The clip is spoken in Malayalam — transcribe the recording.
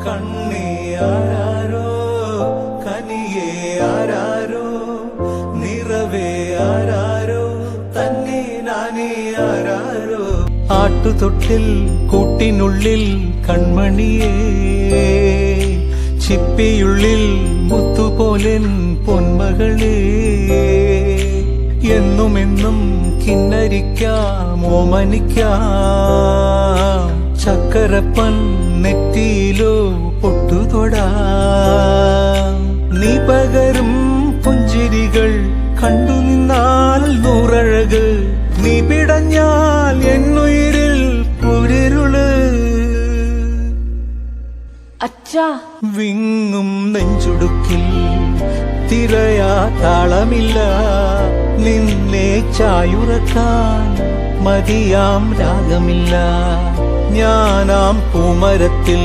കണ്ണേ ആരാരോ കനിയേ ആരാരോ നിറവേ ആരാരോ തന്നെ നാനേ ആരാരോ ആട്ടുതൊട്ടിൽ കൂട്ടിനുള്ളിൽ കൺമണിയേ ചിപ്പിയുള്ളിൽ മുത്തുപോലെൻ പൊന്മകളേ എന്നുമെന്നും കിന്നരിക്കാം ഓമനിക്കാം ചക്കരപ്പൻ നെറ്റിയിലോ പൊട്ടുതൊടാം നീ പകരും പുഞ്ചിരികൾ കണ്ടു നിന്നാൽ നൂറഴക് നീ പിടഞ്ഞാൽ എന്നുയിരിൽ പുരിരുള് അച്ഛാ വിങ്ങും നെഞ്ചുടുക്കിൽ തിരയാ താളമില്ല നിന്നെ ചായുറക്കാൻ മതിയാം രാഗമില്ല ഞാനാം പൂമരത്തിൽ